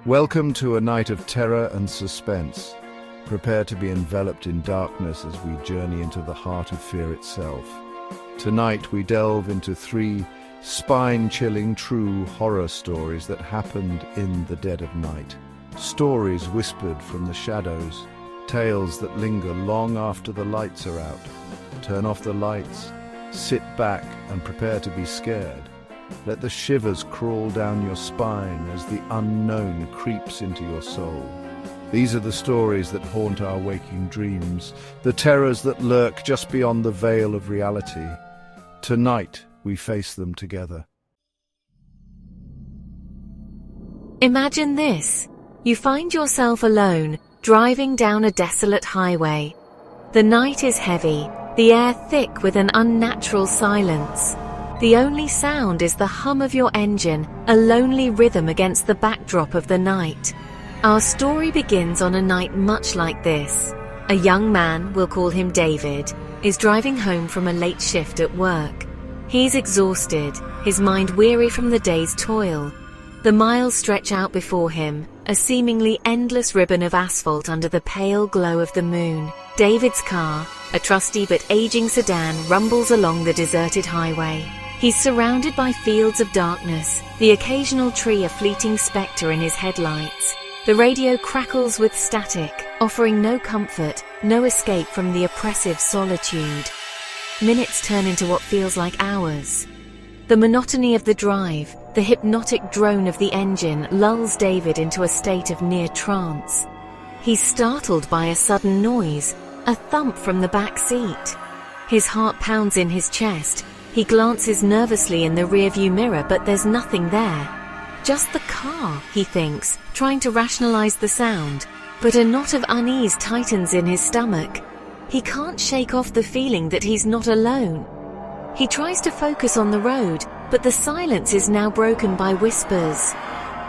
Welcome to a night of terror and suspense. Prepare to be enveloped in darkness as we journey into the heart of fear itself. Tonight we delve into 3 spine-chilling true horror stories that happened in the dead of night. Stories whispered from the shadows, tales that linger long after the lights are out. Turn off the lights, sit back and prepare to be scared. Let the shivers crawl down your spine as the unknown creeps into your soul. These are the stories that haunt our waking dreams, the terrors that lurk just beyond the veil of reality. Tonight, we face them together. Imagine this. You find yourself alone, driving down a desolate highway. The night is heavy, the air thick with an unnatural silence. The only sound is the hum of your engine, a lonely rhythm against the backdrop of the night. Our story begins on a night much like this. A young man, we'll call him David, is driving home from a late shift at work. He's exhausted, his mind weary from the day's toil. The miles stretch out before him, a seemingly endless ribbon of asphalt under the pale glow of the moon. David's car, a trusty but aging sedan, rumbles along the deserted highway. He's surrounded by fields of darkness, the occasional tree a fleeting spectre in his headlights. The radio crackles with static, offering no comfort, no escape from the oppressive solitude. Minutes turn into what feels like hours. The monotony of the drive, the hypnotic drone of the engine, lulls David into a state of near trance. He's startled by a sudden noise, a thump from the back seat. His heart pounds in his chest. He glances nervously in the rearview mirror, but there's nothing there. Just the car, he thinks, trying to rationalize the sound. But a knot of unease tightens in his stomach. He can't shake off the feeling that he's not alone. He tries to focus on the road, but the silence is now broken by whispers.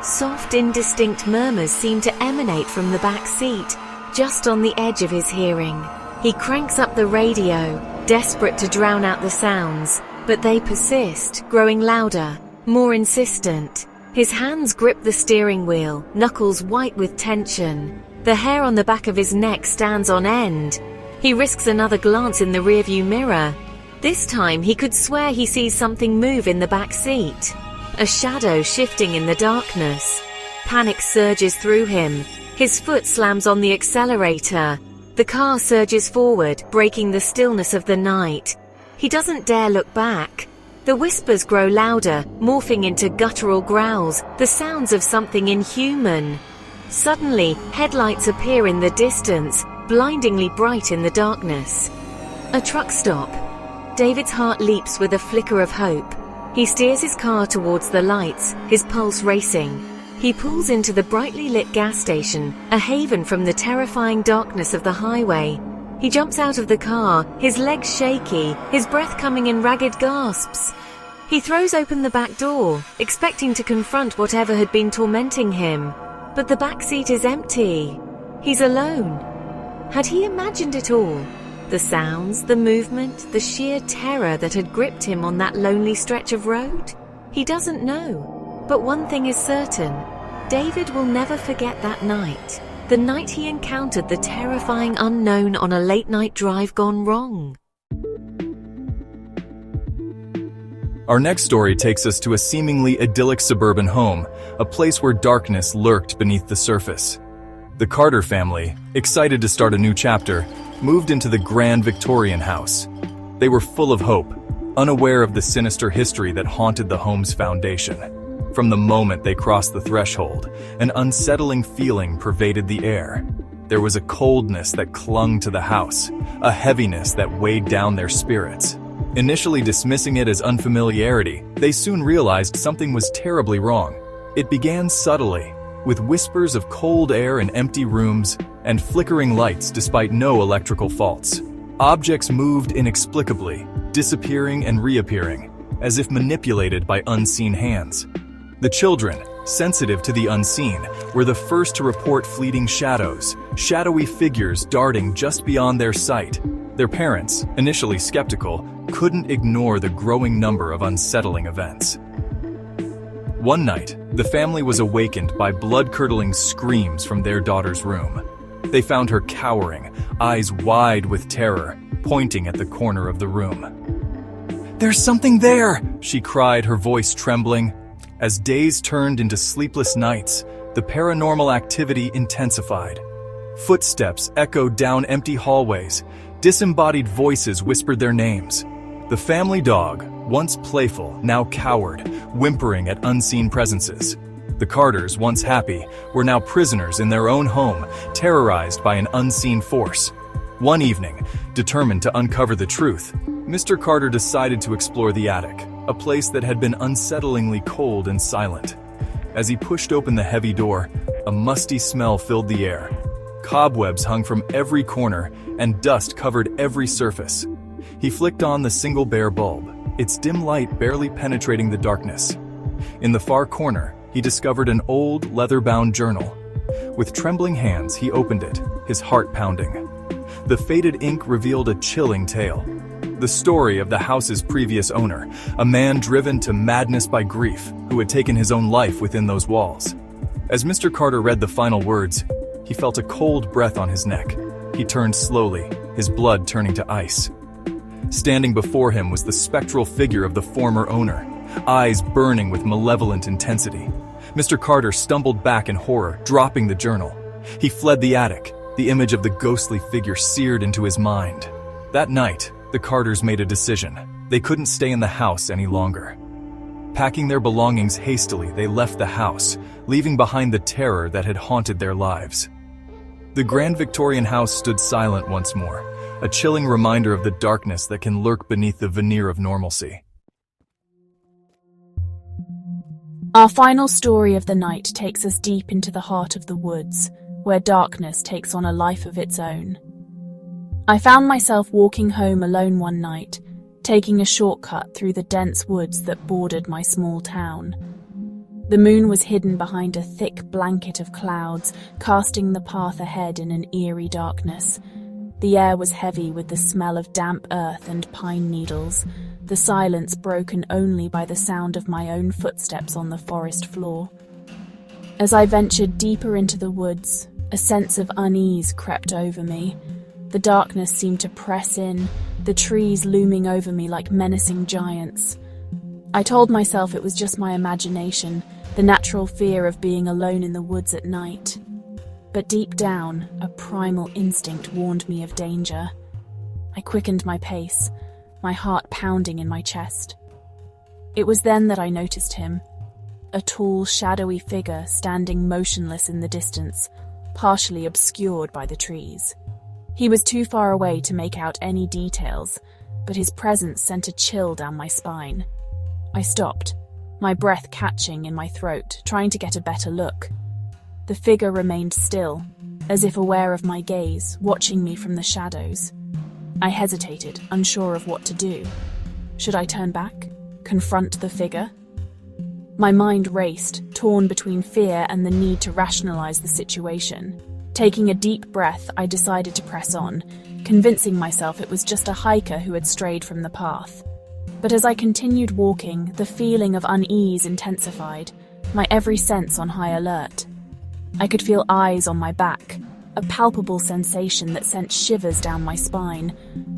Soft, indistinct murmurs seem to emanate from the back seat, just on the edge of his hearing. He cranks up the radio, desperate to drown out the sounds, but they persist, growing louder, more insistent. His hands grip the steering wheel, knuckles white with tension. The hair on the back of his neck stands on end. He risks another glance in the rearview mirror. This time he could swear he sees something move in the back seat. A shadow shifting in the darkness. Panic surges through him. His foot slams on the accelerator. The car surges forward, breaking the stillness of the night. He doesn't dare look back. The whispers grow louder, morphing into guttural growls, the sounds of something inhuman. Suddenly, headlights appear in the distance, blindingly bright in the darkness. A truck stop. David's heart leaps with a flicker of hope. He steers his car towards the lights, his pulse racing. He pulls into the brightly lit gas station, a haven from the terrifying darkness of the highway. He jumps out of the car, his legs shaky, his breath coming in ragged gasps. He throws open the back door, expecting to confront whatever had been tormenting him. But the back seat is empty. He's alone. Had he imagined it all? The sounds, the movement, the sheer terror that had gripped him on that lonely stretch of road? He doesn't know. But one thing is certain. David will never forget that night. The night he encountered the terrifying unknown on a late-night drive gone wrong. Our next story takes us to a seemingly idyllic suburban home, a place where darkness lurked beneath the surface. The Carter family, excited to start a new chapter, moved into the grand Victorian house. They were full of hope, unaware of the sinister history that haunted the home's foundation. From the moment they crossed the threshold, an unsettling feeling pervaded the air. There was a coldness that clung to the house, a heaviness that weighed down their spirits. Initially dismissing it as unfamiliarity, they soon realized something was terribly wrong. It began subtly, with whispers of cold air in empty rooms and flickering lights despite no electrical faults. Objects moved inexplicably, disappearing and reappearing, as if manipulated by unseen hands. The children, sensitive to the unseen, were the first to report fleeting shadows, shadowy figures darting just beyond their sight. Their parents, initially skeptical, couldn't ignore the growing number of unsettling events. One night, the family was awakened by blood-curdling screams from their daughter's room. They found her cowering, eyes wide with terror, pointing at the corner of the room. "There's something there!" she cried, her voice trembling. As days turned into sleepless nights, the paranormal activity intensified. Footsteps echoed down empty hallways. Disembodied voices whispered their names. The family dog, once playful, now cowered, whimpering at unseen presences. The Carters, once happy, were now prisoners in their own home, terrorized by an unseen force. One evening, determined to uncover the truth, Mr. Carter decided to explore the attic, a place that had been unsettlingly cold and silent. As he pushed open the heavy door, a musty smell filled the air. Cobwebs hung from every corner, and dust covered every surface. He flicked on the single bare bulb, its dim light barely penetrating the darkness. In the far corner, he discovered an old, leather-bound journal. With trembling hands, he opened it, his heart pounding. The faded ink revealed a chilling tale. The story of the house's previous owner, a man driven to madness by grief, who had taken his own life within those walls. As Mr. Carter read the final words, he felt a cold breath on his neck. He turned slowly, his blood turning to ice. Standing before him was the spectral figure of the former owner, eyes burning with malevolent intensity. Mr. Carter stumbled back in horror, dropping the journal. He fled the attic, the image of the ghostly figure seared into his mind. That night, the Carters made a decision. They couldn't stay in the house any longer. Packing their belongings hastily, they left the house, leaving behind the terror that had haunted their lives. The grand Victorian house stood silent once more, a chilling reminder of the darkness that can lurk beneath the veneer of normalcy. Our final story of the night takes us deep into the heart of the woods, where darkness takes on a life of its own. I found myself walking home alone one night, taking a shortcut through the dense woods that bordered my small town. The moon was hidden behind a thick blanket of clouds, casting the path ahead in an eerie darkness. The air was heavy with the smell of damp earth and pine needles, the silence broken only by the sound of my own footsteps on the forest floor. As I ventured deeper into the woods, a sense of unease crept over me. The darkness seemed to press in, the trees looming over me like menacing giants. I told myself it was just my imagination, the natural fear of being alone in the woods at night. But deep down, a primal instinct warned me of danger. I quickened my pace, my heart pounding in my chest. It was then that I noticed him, a tall, shadowy figure standing motionless in the distance, partially obscured by the trees. He was too far away to make out any details, but his presence sent a chill down my spine. I stopped, my breath catching in my throat, trying to get a better look. The figure remained still, as if aware of my gaze, watching me from the shadows. I hesitated, unsure of what to do. Should I turn back? Confront the figure? My mind raced, torn between fear and the need to rationalize the situation. Taking a deep breath, I decided to press on, convincing myself it was just a hiker who had strayed from the path. But as I continued walking, the feeling of unease intensified, my every sense on high alert. I could feel eyes on my back, a palpable sensation that sent shivers down my spine.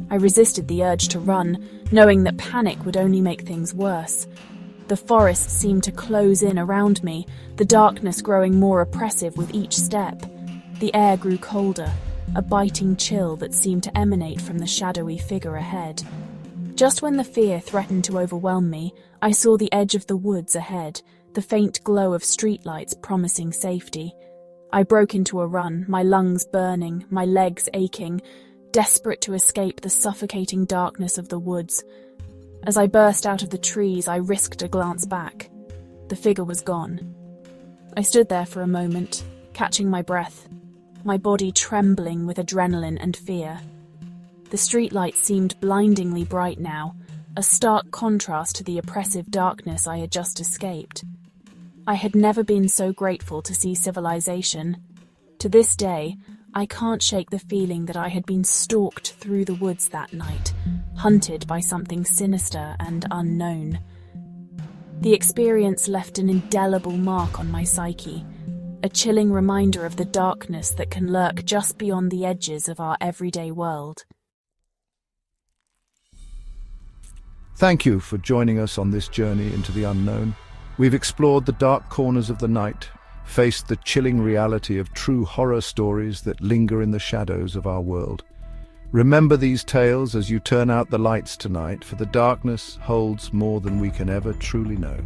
I resisted the urge to run, knowing that panic would only make things worse. The forest seemed to close in around me, the darkness growing more oppressive with each step. The air grew colder, a biting chill that seemed to emanate from the shadowy figure ahead. Just when the fear threatened to overwhelm me, I saw the edge of the woods ahead, the faint glow of streetlights promising safety. I broke into a run, my lungs burning, my legs aching, desperate to escape the suffocating darkness of the woods. As I burst out of the trees, I risked a glance back. The figure was gone. I stood there for a moment, catching my breath, my body trembling with adrenaline and fear. The streetlights seemed blindingly bright now, a stark contrast to the oppressive darkness I had just escaped. I had never been so grateful to see civilization. To this day, I can't shake the feeling that I had been stalked through the woods that night, hunted by something sinister and unknown. The experience left an indelible mark on my psyche, a chilling reminder of the darkness that can lurk just beyond the edges of our everyday world. Thank you for joining us on this journey into the unknown. We've explored the dark corners of the night, faced the chilling reality of true horror stories that linger in the shadows of our world. Remember these tales as you turn out the lights tonight, for the darkness holds more than we can ever truly know.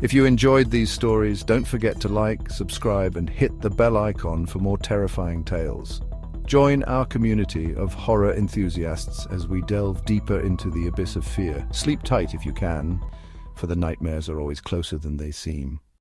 If you enjoyed these stories, don't forget to like, subscribe, and hit the bell icon for more terrifying tales. Join our community of horror enthusiasts as we delve deeper into the abyss of fear. Sleep tight if you can, for the nightmares are always closer than they seem.